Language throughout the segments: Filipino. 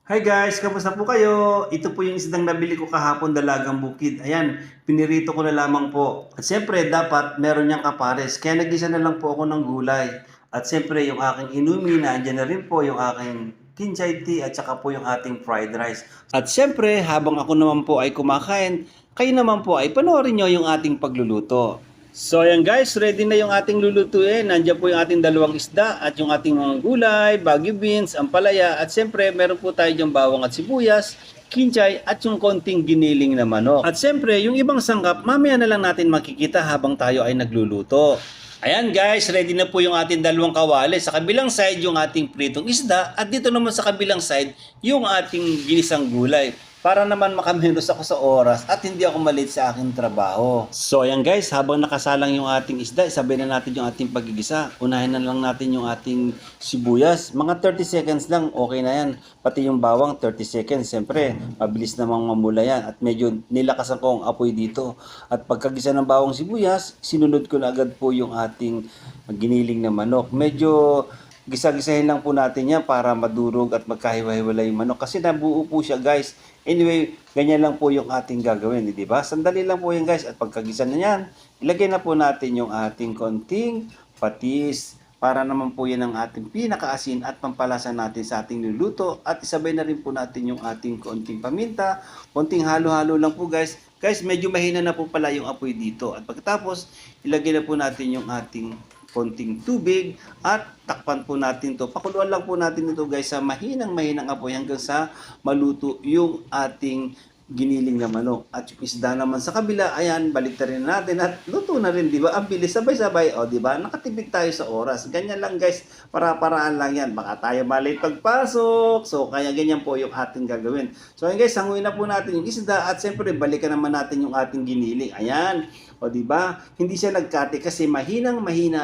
Hi guys, kamusta po kayo? Ito po yung isdang nabili ko kahapon, dalagang bukid. Ayan, pinirito ko na lamang po. At siyempre, dapat meron niyang kapares. Kaya nagisa na lang po ako ng gulay. At siyempre, yung aking inumin, andyan na rin po yung aking kinchay tea at saka po yung ating fried rice. At siyempre, habang ako naman po ay kumakain, kayo naman po ay panoorin nyo yung ating pagluluto. So ayan guys, ready na yung ating lulutuin. Nandiyan po yung ating dalawang isda at yung ating mga gulay, bagyo beans, ampalaya at siyempre meron po tayo diyang bawang at sibuyas, kinchay at yung konting giniling na manok. At siyempre yung ibang sangkap mamaya na lang natin makikita habang tayo ay nagluluto. Ayan guys, ready na po yung ating dalawang kawali. Sa kabilang side yung ating pritong isda at dito naman sa kabilang side yung ating ginisang gulay para naman makamenos ako sa oras at hindi ako malate sa aking trabaho. So ayan guys, habang nakasalang yung ating isda, isabay na natin yung ating pagigisa. Unahin na lang natin yung ating sibuyas. Mga 30 seconds lang, okay na yan. Pati yung bawang, 30 seconds. Siyempre, mabilis namang mamula yan. At medyo nilakasan ko ang apoy dito. At pagkagisa ng bawang sibuyas, sinunod ko na agad po yung ating giniling na manok. Medyo gisa-gisahin lang po natin yan para madurog at magkahiwa-hiwalay yung manok. Kasi nabuo po siya guys. Anyway, ganyan lang po yung ating gagawin, di ba? Sandali lang po yan guys. At pagkagisa na yan, ilagay na po natin yung ating konting patis. Para naman po yan ang ating pinakaasin at pampalasa natin sa ating niluluto. At isabay na rin po natin yung ating konting paminta. Konting halo-halo lang po guys. Guys, medyo mahina na po pala yung apoy dito. At pagkatapos, ilagay na po natin yung ating konting tubig at takpan po natin to. Pakuluan lang po natin ito guys sa mahinang apoy hanggang sa maluto yung ating giniling na manok. At yung isda naman sa kabila, ayan, baliktarin natin at luto na rin, di ba? Ang bilis, sabay-sabay, o, di ba? Nakatipid tayo sa oras. Ganyan lang, guys. Para-paraan lang yan. Baka tayo malay pagpasok. So, kaya ganyan po yung ating gagawin. So, ayan, guys, hanguin na po natin yung isda at siyempre, balikan naman natin yung ating giniling. Ayan. O, di ba? Hindi siya nagkati kasi mahina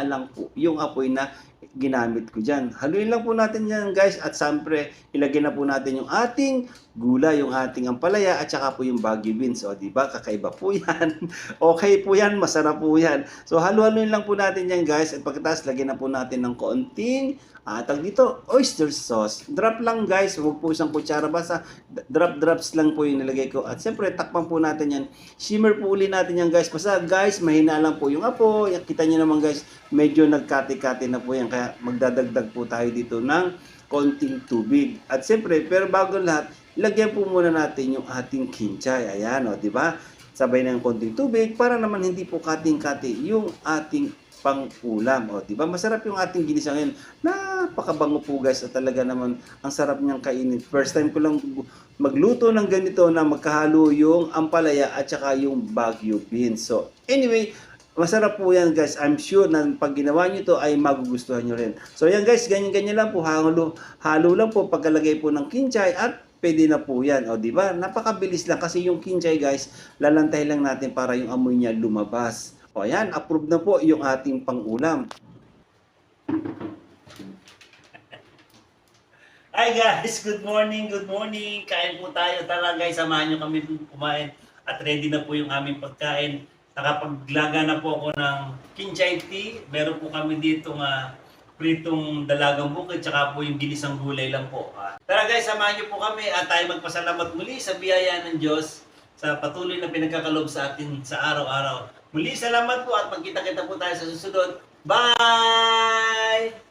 lang po yung apoy na ginamit ko dyan. Haluin lang po natin yan guys at siyempre ilagay na po natin yung ating gulay, yung ating ampalaya at saka po yung bagyo beans. O diba, kakaiba po yan. Okay po yan, masarap po yan. So halu-haluin lang po natin yan guys at pagkatapos lagyan na po natin ng konting tag dito, oyster sauce. Drop lang guys, huwag po isang kutsara basta drops lang po yung nilagay ko. At siyempre takpan po natin yan. Shimmer po uli natin yan guys. Basta guys, mahina lang po yung apoy. Kita nyo naman guys, medyo nagkati-kati na po yan. Kaya magdadagdag po tayo dito ng konting tubig. At siyempre, pero bago lahat, lagyan po muna natin yung ating kinchay. Ayan, o, di ba? Sabay ng konting tubig para naman hindi po kating-kati yung ating pang-ulam. O, di ba? Masarap yung ating ginisa ngayon. Napakabango po guys. At talaga naman, ang sarap niyang kainin. First time ko lang magluto ng ganito na magkahalo yung ampalaya at saka yung bagyo beans. So, anyway, masarap po yan guys. I'm sure na pag ginawa nyo ito ay magugustuhan nyo rin. So yan guys, ganyan-ganyan lang po. Halo lang po pagkalagay po ng kinchay at pwede na po yan. O diba? Napakabilis lang kasi yung kinchay guys, lalantay lang natin para yung amoy niya lumabas. O yan, approve na po yung ating pang-ulam. Hi guys, good morning, good morning. Kain po tayo. Tara guys, samahan nyo kami kumain. At ready na po yung aming pagkain. Nakapaglaga na po ako ng kinchay tea. Meron po kami dito nga pritong dalagang bukid, tsaka po yung ginisang gulay lang po. Tara guys, samahan nyo po kami at tayo magpasalamat muli sa biyaya ng Diyos sa patuloy na pinagkakalob sa atin sa araw-araw. Muli, salamat po at magkita-kita po tayo sa susunod. Bye!